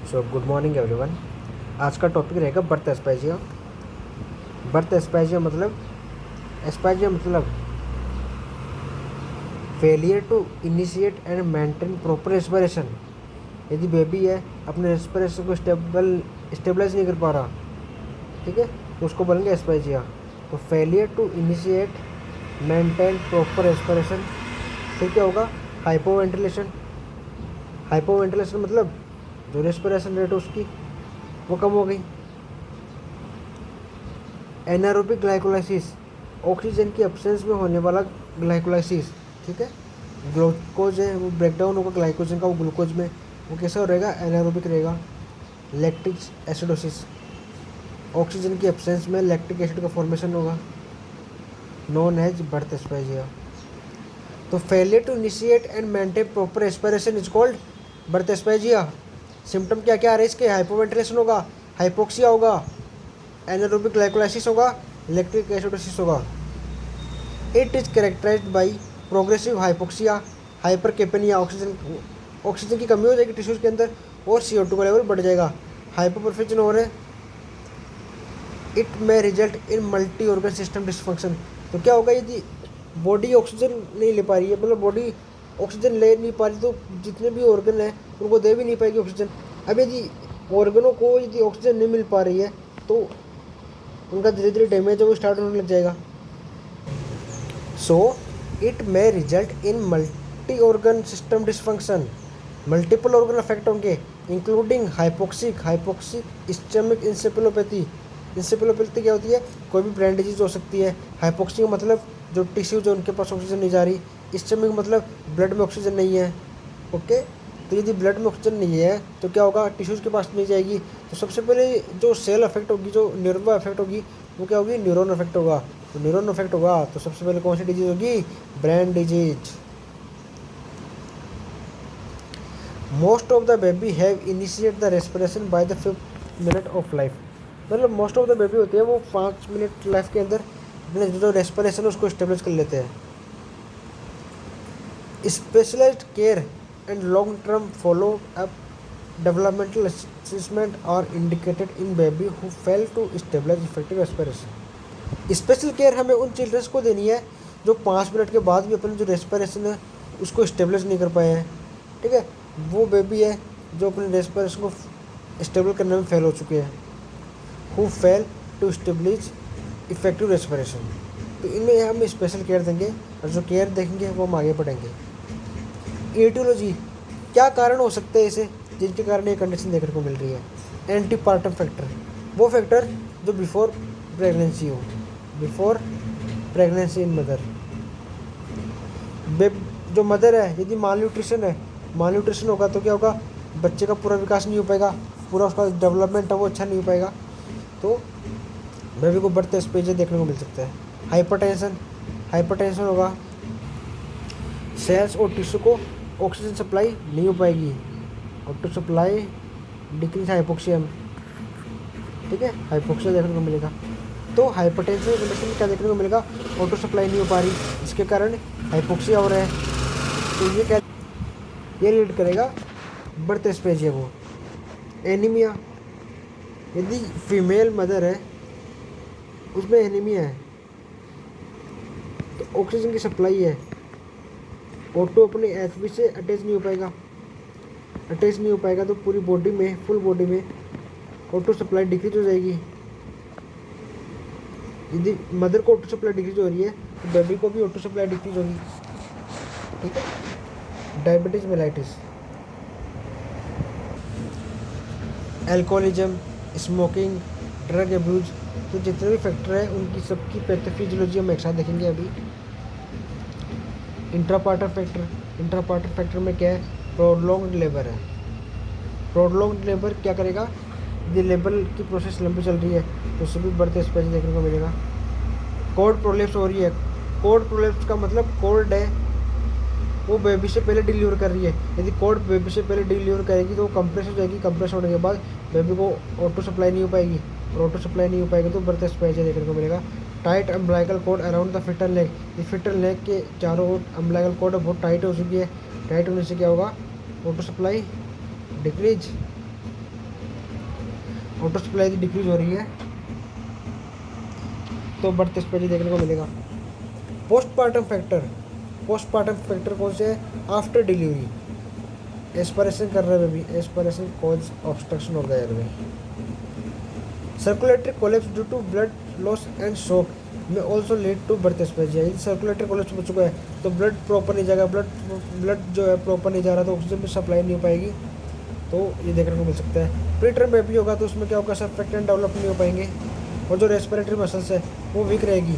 So good morning everyone. आज का topic रहेगा बर्थ एस्पाइजिया। बर्थ एस्पाइजिया मतलब failure to initiate and maintain proper respiration. यदि बेबी है अपने रेस्पिरेशन को स्टेबलाइज नहीं कर पा रहा, ठीक है, तो उसको बोलेंगे एस्पाइजिया। तो failure to initiate maintain proper respiration. फिर क्या होगा? हाइपोवेंटिलेशन। हाइपोवेंटिलेशन मतलब जो रेस्पिरेशन रेट है उसकी वो कम हो गई। एनारोबिक ग्लाइकोलाइसिस, ऑक्सीजन की एब्सेंस में होने वाला ग्लाइकोलाइसिस, ठीक है। ग्लूकोज है वो ब्रेक डाउन होगा ग्लाइकोजन का, वो ग्लूकोज में वो कैसा रहेगा? एनारोबिक रहेगा। लैक्टिक एसिडोसिस, ऑक्सीजन की एब्सेंस में लैक्टिक एसिड का फॉर्मेशन होगा, नॉन एज बर्थ एस्पाइजिया। तो failure to initiate and maintain proper respiration is called birth asphyxia. Symptom क्या क्या आ रहे हैं इसके? हाइपोवेंटिलेशन होगा, हाइपोक्सिया होगा, एनारोबिक ग्लाइकोलाइसिस होगा, लैक्टिक एसिडोसिस होगा। It is characterized by progressive hypoxia, hypercapnia, oxygen की कमी हो जाएगी टिश्यूज के अंदर और CO2 का लेवल बढ़ जाएगा। हाइपोपरफेक्शन हो रहा है। It may result in multi organ system dysfunction. तो क्या होगा? यदि बॉडी ऑक्सीजन नहीं ले पा रही है, मतलब बॉडी ऑक्सीजन ले नहीं पा रही, तो जितने भी ऑर्गन है उनको दे भी नहीं पाएगी ऑक्सीजन। अब यदि ऑर्गनों को यदि ऑक्सीजन नहीं मिल पा रही है तो उनका धीरे धीरे डैमेज है वो स्टार्ट होने लग जाएगा। So it may result in multi organ system dysfunction. Multiple organ affect होंगे including hypoxic stomach encephalopathy. Encephalopathy क्या होती है? कोई भी ब्रेन डिजीज हो सकती है। हाइपोक्सिक मतलब जो टिश्यू जो उनके पास ऑक्सीजन नहीं जा रही। स्टमक मतलब ब्लड में ऑक्सीजन नहीं है। ओके, तो यदि ब्लड में ऑक्सीजन नहीं है तो क्या होगा? टिश्यूज़ के पास नहीं जाएगी। तो सबसे पहले जो सेल अफेक्ट होगी, जो नर्व अफेक्ट होगी, वो क्या होगी? न्यूरॉन अफेक्ट होगा। तो न्यूरॉन अफेक्ट होगा तो सबसे पहले कौन सी डिजीज होगी? Brain disease. Most of the baby have initiate the respiration by the 5th minute of life. मतलब मोस्ट ऑफ द बेबी होते हैं वो 5 मिनट लाइफ के अंदर अपने जो रेस्पिरेशन है उसको स्टेबलाइज कर लेते हैं। Specialised care and long term follow up developmental assessment are indicated in baby who fail to stabilise effective respiration. Special care हमें उन चिल्ड्रंस को देनी है जो 5 मिनट के बाद भी अपने जो रेस्पिरेशन है उसको स्टेबलाइज नहीं कर पाए हैं, ठीक है। वो बेबी है जो अपने रेस्पिरेशन को स्टेबल करने में फेल हो चुके हैं, who fail to stabilise effective respiration. तो इनमें हम स्पेशल केयर देंगे और जो केयर देखेंगे वो हम आगे बढ़ेंगे। एटियोलॉजी, क्या कारण हो सकते हैं इसे जिनके कारण ये कंडीशन देखने को मिल रही है? एंटीपार्टम फैक्टर, वो फैक्टर जो बिफोर प्रेगनेंसी हो, बिफोर प्रेगनेंसी इन मदर। जो मदर है यदि मालन्यूट्रिशन है, मालन्यूट्रिशन होगा तो क्या होगा? बच्चे का पूरा विकास नहीं हो पाएगा, पूरा उसका डेवलपमेंट है वो अच्छा नहीं हो पाएगा, तो बेबी को बर्थ एस्पाइजिया देखने को मिल सकता है। हाइपरटेंशन, हाइपरटेंशन होगा, सेल्स और टिश्यू को ऑक्सीजन सप्लाई नहीं हो पाएगी, ऑक्सीजन सप्लाई डिक्रीज हाइपोक्सिया में, ठीक है, हाइपोक्सिया देखने को मिलेगा। तो हाइपरटेंशन की कंडीशन में क्या देखने को मिलेगा? ऑटो सप्लाई नहीं हो पा रही, जिसके कारण हाइपोक्सिया हो रहा है। तो ये क्या, ये लीड करेगा बर्थ एस्पाइजिया को। एनीमिया, यदि फीमेल मदर है उसमें एनीमिया है तो ऑक्सीजन की सप्लाई है, ऑटो अपने HB से अटैच नहीं हो पाएगा, अटैच नहीं हो पाएगा तो पूरी बॉडी में, फुल बॉडी में ऑटो सप्लाई डिक्रीज हो जाएगी। यदि मदर को ऑटो सप्लाई डिक्रीज हो रही है तो बेबी को भी ऑटो सप्लाई डिक्रीज होगी, ठीक है। Diabetes mellitus, alcoholism, smoking, drug abuse, तो जितने भी फैक्टर हैं उनकी सबकी पैथोफिजियोलॉजी हम एक साथ देखेंगे अभी। इंट्रापार्टर फैक्टर, इंट्रापार्टर फैक्टर में क्या है? प्रोलॉन्ग्ड लेबर है। प्रोलॉन्ग्ड लेबर क्या करेगा? यदि लेबर की प्रोसेस लंबी चल रही है तो उससे भी बर्थ एस्पाइजिया देखने को मिलेगा। कॉर्ड प्रोलेप्स हो रही है, कॉर्ड प्रोलेप्स का मतलब कॉर्ड है वो बेबी से पहले डिलीवर कर रही है। यदि कॉर्ड बेबी से पहले डिलीवर करेगी तो वो कंप्रेस हो जाएगी, कंप्रेस होने के बाद बेबी को ऑटो सप्लाई नहीं हो पाएगी, और ऑटो सप्लाई नहीं हो पाएगी तो बर्थ एस्पाइजिया देखने को मिलेगा। Tight umbilical cord around the fetal neck, ये फिटल नेक के चारों ओर अम्बलाइकल कॉर्ड बहुत टाइट हो चुकी है, टाइट होने से क्या होगा? Auto supply decrease. Auto supply की डिक्रीज हो रही है तो बर्थ स्पेज देखने को मिलेगा। पोस्टमार्टम फैक्टर कौन से है? आफ्टर डिलीवरी एस्पिरेशन कर रहे हैं, aspiration cause obstruction of the airway. Circulatory collapse due to blood loss and shock may also lead to birth asphyxia. यदि सर्कुलेटरी कोलैप्स हो चुका है तो ब्लड प्रॉपर नहीं जाएगा, ब्लड जो है प्रॉपर नहीं जा रहा तो ऑक्सीजन भी सप्लाई नहीं हो पाएगी, तो ये देखने को मिल सकता है। प्रीटर्म बेबी होगा तो उसमें क्या होगा, सर्फेक्टेंट डेवलप नहीं हो पाएंगे और जो रेस्पिरेटरी मसल्स है वो वीक रहेगी।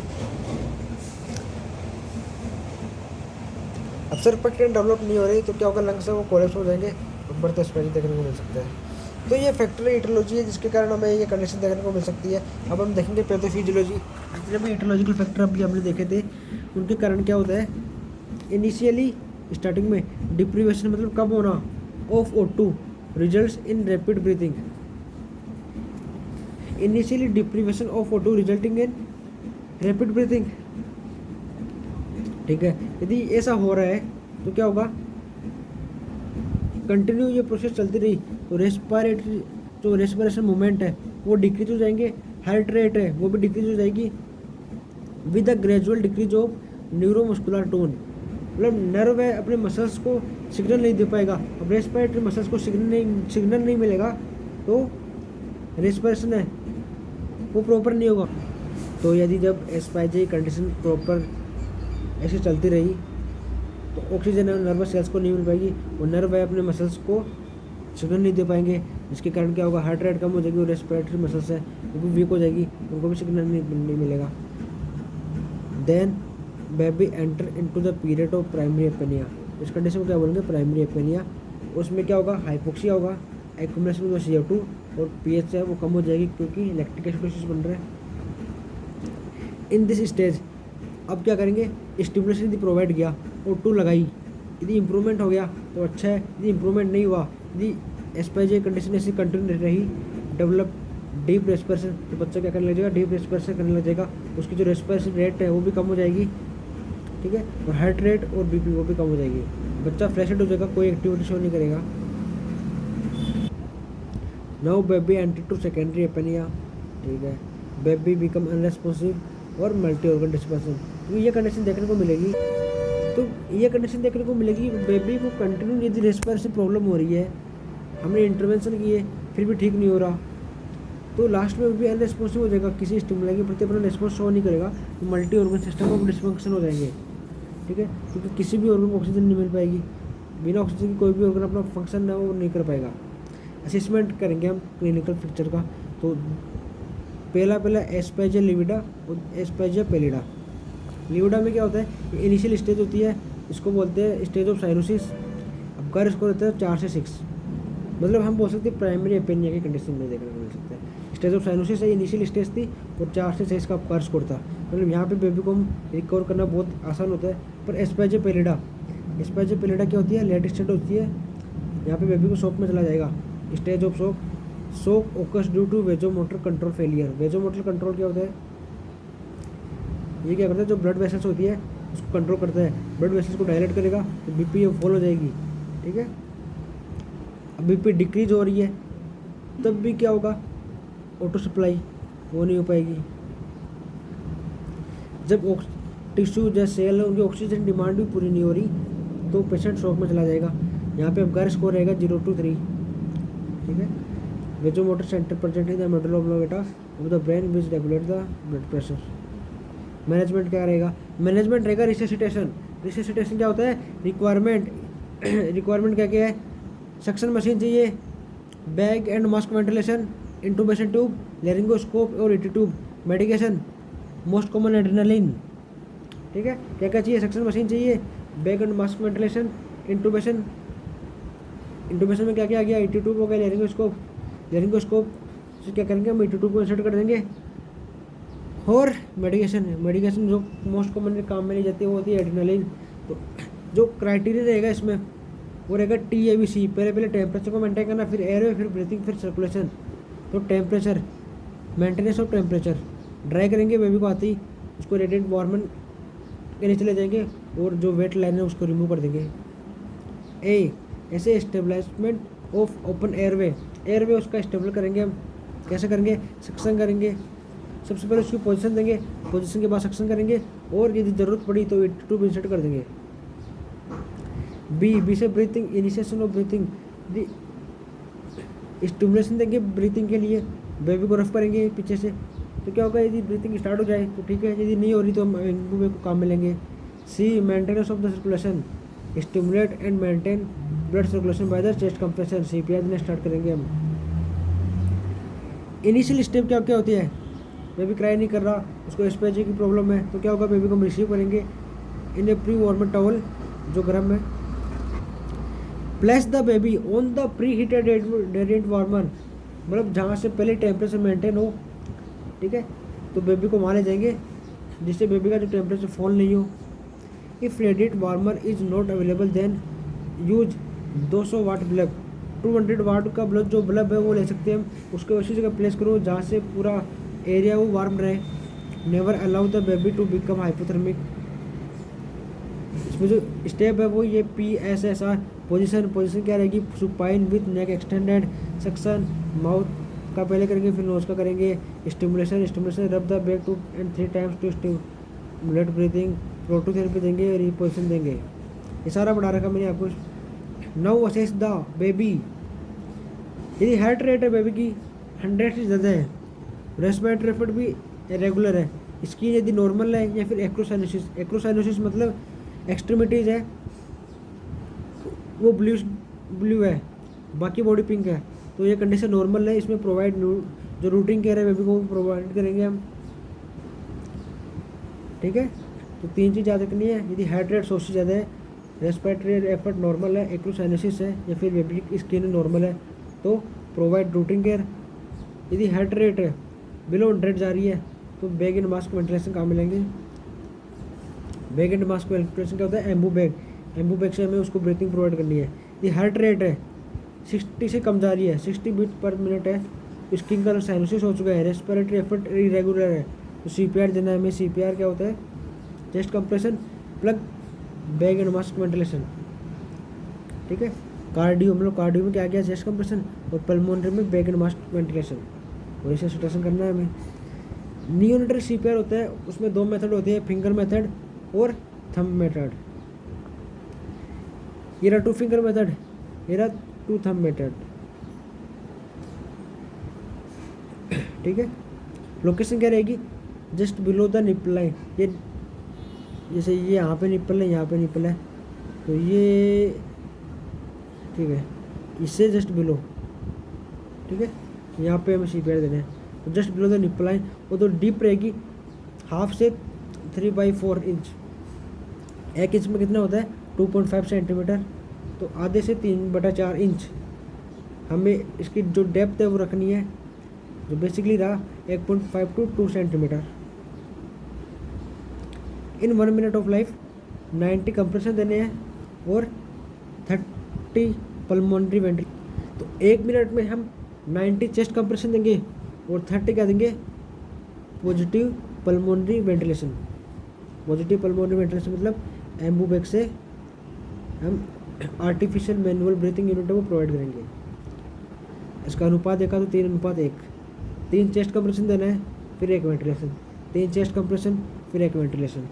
अब सर्फेक्टेंट डेवलप नहीं हो रही तो क्या होगा, लंग्स है वो कोलैप्स हो जाएंगे और बर्थ एस्पेजिया देखने को मिल सकता है। तो ये फैक्टरी ईटियोलॉजी है जिसके कारण हमें ये कंडीशन देखने को मिल सकती है। अब हम देखेंगे पैथोफिजियोलॉजी। जितने भी ईटियोलॉजिकल फैक्टर अभी हमने देखे थे उनके कारण क्या होता है। इनिशियली स्टार्टिंग में डिप्रीवेशन मतलब कम होना of O2 results in rapid breathing. Initially deprivation of O2 resulting in rapid breathing, ठीक है। यदि ऐसा हो रहा है तो क्या होगा, कंटिन्यू ये प्रोसेस चलती रही तो रेस्पिरेशन मूवमेंट है वो डिक्रीज हो जाएंगे, हार्ट रेट है वो भी डिक्रीज हो जाएगी with a gradual decrease of neuromuscular tone. मतलब नर्व है अपने मसल्स को सिग्नल नहीं दे पाएगा। अब रेस्पिरेटरी मसल्स को सिग्नल नहीं मिलेगा तो रेस्पिरेशन है वो प्रॉपर नहीं होगा। तो यदि जब एस्पाइजी कंडीशन प्रॉपर ऐसे चलती रही तो ऑक्सीजन नर्वस सेल्स को नहीं मिल पाएगी और नर्व है अपने मसल्स को सिग्नल नहीं दे पाएंगे, जिसके कारण क्या होगा, हार्ट रेट कम हो जाएगी और रेस्पिरेटरी मसल्स है वो भी वीक हो जाएगी, उनको भी सिग्नल नहीं मिलेगा। Then baby enter into the period of primary apnoea. इस कंडीशन को क्या बोलेंगे, प्राइमरी एपेनिया। उसमें क्या होगा, हाइपोक्सिया होगा, एक्यूमुलेशन में CO2 और pH है वो कम हो जाएगी क्योंकि लैक्टिक एसिडोसिस बन रहा है। इन दिस स्टेज अब क्या करेंगे, स्टिमुलेशन यदि प्रोवाइड किया O2 लगाई, यदि इंप्रूवमेंट हो गया तो अच्छा है, यदि इंप्रूवमेंट नहीं हुआ, यदि एस्पाइजी कंडीशन ऐसी कंटिन्यू रही, डेवलप डीप रेस्पिरेशन, तो बच्चा क्या करने लग जाएगा, डीप रेस्पिरेशन करने लग जाएगा, उसकी जो रेस्पिरेशन रेट है वो भी कम हो जाएगी, ठीक है, और हार्ट रेट और BP वो भी कम हो जाएगी, बच्चा फ्लैशड हो जाएगा, कोई एक्टिविटी शो नहीं करेगा। Now baby enter to secondary apnoea, ठीक है, बेबी बिकम अनरेस्पॉन्सिव और मल्टी ऑर्गन डिस्पर्सन। तो ये कंडीशन देखने को मिलेगी, बेबी को कंटिन्यू यदि रेस्पिरेशन प्रॉब्लम हो रही है, हमने इंटरवेंशन किए फिर भी ठीक नहीं हो रहा, तो लास्ट में भी अनरेस्पॉन्सिव हो जाएगा, किसी स्टिमुलाई के प्रति अपना रिस्पॉन्स शो नहीं करेगा, तो मल्टी ऑर्गन सिस्टम में डिस्फंक्शन हो जाएंगे, ठीक है, क्योंकि किसी भी ऑर्गन को ऑक्सीजन नहीं मिल पाएगी, बिना ऑक्सीजन की कोई भी ऑर्गन अपना फंक्शन है वो नहीं कर पाएगा। असेसमेंट करेंगे हम क्लिनिकल पिक्चर का, तो पहला एस्पाइजिया लिविडा और एस्पाइजिया पेलिडा। लिविडा में क्या होता है, इनिशियल स्टेज होती है, इसको बोलते हैं स्टेज ऑफ साइरोसिस। अब कर इसको रहता है 4 से 6, मतलब हम बोल सकते हैं प्राइमरी एपेनिया की कंडीशन में देखने को मिल सकता है। स्टेज ऑफ साइरोसिस है, इनिशियल स्टेज थी और 4 से 6 का कर स्कोर था, मतलब यहाँ पे बेबी को हम रिकवर करना बहुत आसान होता है। पर एस्पाइजिया पेलिडा क्या होती है, लेट स्टेज होती है, यहाँ पे बेबी को शॉक में चला जाएगा, stage of shock occurs due to vasomotor control failure. Vasomotor control क्या होता है, ये क्या करता है, जो ब्लड वेसल्स होती है उसको कंट्रोल करता है, ब्लड वेसल्स को डायलेट करेगा तो BP फॉल हो जाएगी, ठीक है। अब BP डिक्रीज हो रही है तब भी क्या होगा, ऑटो सप्लाई वो नहीं हो पाएगी। जब टिश्यू जैसे सेल उनकी ऑक्सीजन डिमांड भी पूरी नहीं हो रही तो पेशेंट शॉक में चला जाएगा। यहाँ पे अब गर स्कोर रहेगा 0 to 3, ठीक है। Vasomotor centre present in the medulla oblongata of the brain which regulate the blood pressure. Management क्या रहेगा, मैनेजमेंट रहेगा रिससिटेशन क्या होता है, रिक्वायरमेंट क्या क्या है, सक्शन मशीन चाहिए, bag and mask ventilation, intubation tube, laryngoscope और ET tube, medication most common adrenaline, ठीक है। क्या क्या चाहिए, सक्शन मशीन चाहिए, bag and mask ventilation, intubation में क्या क्या आ गया, ET ट्यूब हो गया, लैरिंगोस्कोप से क्या करेंगे हम, ET ट्यूब को इंसर्ट कर देंगे, और मेडिकेशन जो मोस्ट कॉमन काम में ली जाती है वो होती है एड्रेनालिन। तो जो क्राइटेरिया रहेगा इसमें वो रहेगा TABC, पहले टेम्परेचर को मेंटेन करना, फिर एयरवे, फिर ब्रीथिंग, फिर सर्कुलेशन। तो temperature, maintenance of temperature, dry करेंगे बेबी को आते ही, उसको रेडिएंट वार्मर के नीचे ले जाएंगे और जो वेट लाइन है उसको रिमूव कर देंगे। ऐसे एस्टेब्लिशमेंट ऑफ ओपन एयरवे उसका स्टेबल करेंगे हम कैसे करेंगे, सक्शन करेंगे। सबसे पहले उसकी पोजीशन देंगे, पोजीशन के बाद सक्शन करेंगे और यदि ज़रूरत पड़ी तो 82 भी इंसर्ट कर देंगे। बी से breathing, initiation of breathing, stimulation देंगे ब्रीथिंग के लिए, बेबी को रफ करेंगे पीछे से। तो क्या होगा, यदि ब्रीथिंग स्टार्ट हो जाए तो ठीक है, यदि नहीं हो रही तो हम एम्बू को काम में लेंगे। C maintenance of the circulation, stimulate and maintain blood circulation by the chest compression, CPR देना स्टार्ट करेंगे हम। इनिशियल स्टेप क्या क्या होती है, बेबी क्राई नहीं कर रहा, उसको एस्पेजी की प्रॉब्लम है, तो क्या होगा, बेबी को हम रिसीव करेंगे इन ए प्री वार्म टॉवल जो गर्म है। Place the baby on the pre heated radiant warmer, मतलब जहाँ से पहले टेम्परेचर मेंटेन हो, ठीक है, तो बेबी को वहाँ ले जाएंगे जिससे बेबी का जो टेम्परेचर फॉल नहीं हो। If radiant warmer is not available then use 200 watt bulb, 200 watt का बल्ब जो बल्ब है वो ले सकते हैं हम, उसको उसी जगह प्लेस करो जहाँ से पूरा एरिया वो वार्म रहे। Never allow the baby to become hypothermic, इसमें जो स्टेप है वो ये PSSR। पोजीशन क्या रहेगी, supine with neck extended, suction mouth का पहले करेंगे फिर नोज का करेंगे। Stimulation rub the back 2 and 3 times to stimulate breathing, phototherapy देंगे, रिपोजिशन देंगे। ये सारा बढ़ा रखा मैंने आपको। नाउ असेस द बेबी, यदि हार्ट रेट है बेबी की 100 से ज़्यादा है, रेस्पिरेटरी रेट भी रेगुलर है, स्किन यदि नॉर्मल है या फिर एक्रोसाइनोसिस मतलब एक्सट्रीमिटीज़ है वो ब्लू है, बाकी बॉडी पिंक है, तो ये कंडीशन नॉर्मल है। इसमें प्रोवाइड जो रूटीन केयर है बेबी को प्रोवाइड करेंगे हम, ठीक है। तो 3 चीज़ याद रखनी है, यदि हार्ट रेट 100 से ज़्यादा है, रेस्पिरेटरी एफर्ट नॉर्मल है, एक्रोसाइनोसिस है या फिर बेबी की स्किन नॉर्मल है तो प्रोवाइड रूटीन केयर। यदि हार्ट रेट है बिलो 100 जा रही है तो बैग एंड मास्क वेंटिलेशन काम मिलेंगे। बैग एंड मास्क वेंटिलेशन क्या होता है, एम्बू बैग से हमें उसको ब्रीथिंग प्रोवाइड करनी है। ये हार्ट रेट है 60 से कम जा रही है, 60 बीट पर मिनट है, स्किन का साइनोसिस हो चुका है, रेस्पिरेटरी एफर्ट इरेगुलर है, तो CPR देना है हमें। CPR क्या होता है, chest compression plug bag and mask ventilation, ठीक है। कार्डियो हम लोग कार्डियो में क्या किया, चेस्ट कंप्रेशन, और पल्मोनरी में बैग एंड मास्क वेंटिलेशन, और इसे सिटेशन करना है हमें। नियोनेटल CPR होता है, उसमें 2 मेथड होती है, फिंगर मेथड और थंब मेथड। ये रहा 2 फिंगर मेथड, ये रहा 2 थंब मेथड, ठीक है। लोकेशन क्या रहेगी, just below the nipple line, ये जैसे ये यहाँ पे निप्पल है, यहाँ पे निप्पल है, तो ये ठीक है, इससे जस्ट बिलो, ठीक है, यहाँ पे हमें CPR देना है, तो just below the nipple line. वो तो डीप रहेगी, 1/2 से 3/4 इंच, 1 इंच में कितना होता है 2.5 सेंटीमीटर, तो आधे से 3/4 इंच हमें इसकी जो डेप्थ है वो रखनी है, जो बेसिकली रहा 1.5 to 2 centimetre. In 1 minute of life 90 compression देने हैं और 30 पल्मोनरी वेंटिलेशन। तो 1 मिनट में हम 90 चेस्ट कंप्रेशन देंगे और 30 क्या देंगे, positive pulmonary ventilation. Positive pulmonary ventilation मतलब एम्बू बैग से हम आर्टिफिशियल मैनुअल ब्रीथिंग यूनिट वो प्रोवाइड करेंगे। इसका अनुपात देखा तो 3:1, 3 चेस्ट कंप्रेशन देना है फिर 1 वेंटिलेशन, 3 चेस्ट कंप्रेशन फिर 1 ventilation.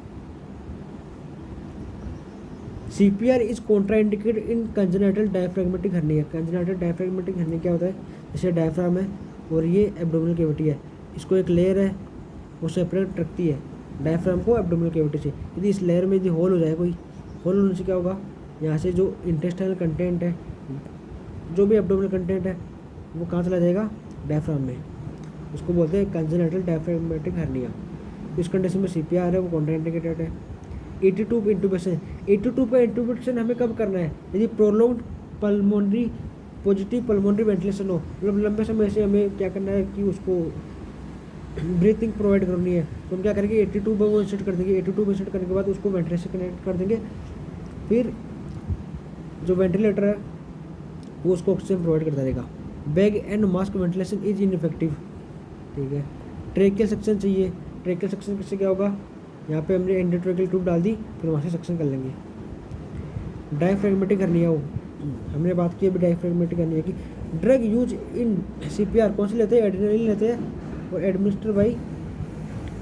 CPR is contraindicated in congenital diaphragmatic hernia. Congenital diaphragmatic hernia क्या होता है, जैसे डायफ्राम है और ये एब्डोमिनल कैविटी है, इसको एक लेयर है वो सेपरेट रखती है डायफ्राम को एब्डोमिनल कैविटी से। यदि इस लेयर में यदि होल हो जाए, कोई होल होने से क्या होगा, यहाँ से जो इंटेस्टाइनल कंटेंट है, जो भी एब्डोमिनल कंटेंट है वो कहाँ चला जाएगा, डायफ्राम में, उसको बोलते हैं कंजेनिटल डायफ्रैग्मेटिक हर्निया। इस कंडीशन में CPR है वो कॉन्ट्राइंडिकेटेड है। 82 पे इंटूबेशन, 82 पे इंटूबेशन हमें कब करना है, यदि prolonged pulmonary positive pulmonary ventilation हो, मतलब लंबे समय से हमें क्या करना है कि उसको ब्रीथिंग प्रोवाइड करनी है, तो हम क्या करेंगे 82 पे वो इंसर्ट कर देंगे। 82 पे इंसर्ट करने के बाद उसको वेंटिलेशन कनेक्ट कर देंगे, फिर जो वेंटिलेटर है वो उसको ऑक्सीजन प्रोवाइड करता रहेगा। Bag and mask ventilation is ineffective, ठीक है। ट्रेकियल सक्शन चाहिए, ट्रेकियल सक्शन किससे क्या होगा, यहाँ पे हमने एंडोट्रेकियल ट्यूब डाल दी, फिर वहाँ से सक्शन कर लेंगे। डायफ्रैग्मेटिक हर्निया हो, हमने बात की अभी डायफ्रैग्मेटिक हर्निया की। ड्रग यूज इन CPR कौन सी लेते हैं, एड्रेनलिन लेते हैं और एडमिनिस्टर बाई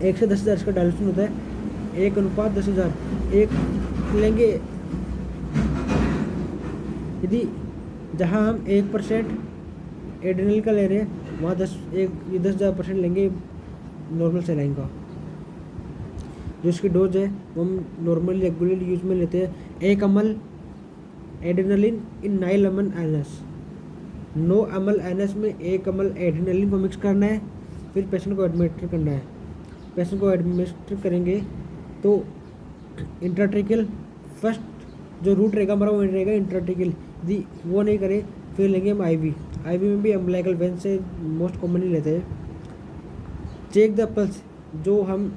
1 से 10,000 का डायल्यूशन होता है, 1:10,000 एक लेंगे। यदि जहाँ हम 1% एड्रेनलिन का ले रहे हैं वहाँ 10,000% लेंगे नॉर्मल सेलाइन का। जो इसकी डोज है वो हम नॉर्मली रेगुलर यूज में लेते हैं, 1 ml एड्रेनलिन इन 9 ml एनएस। 9 ml एनएस में 1 ml एड्रेनलिन को मिक्स करना है, फिर पेशेंट को एडमिनिस्टर करना है। पेशेंट को एडमिनिस्टर करेंगे तो इंट्राट्रेकियल फर्स्ट जो रूट रहेगा हमारा वो रहेगा इंट्राट्रेकियल। यदि वो नहीं करे फिर लेंगे हम IV में भी अम्बिलिकल वेन से मोस्ट कॉमनली लेते हैं। चेक द पल्स जो हम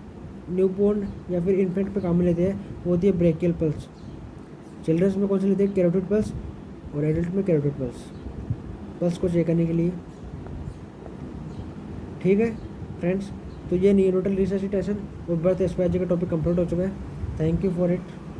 न्यूबॉर्न या फिर इन्फेंट पे काम में लेते हैं वो होती है ब्रेकियल पल्स। चिल्ड्रंस में कौन सी लेते हैं, कैरोटिड पल्स, और एडल्ट में कैरोटिड पल्स को चेक करने के लिए। ठीक है फ्रेंड्स, तो ये न्यूरोटल रिससिटेशन और बर्थ एस्पायजी का टॉपिक कंप्लीट हो चुका है। Thank you for it.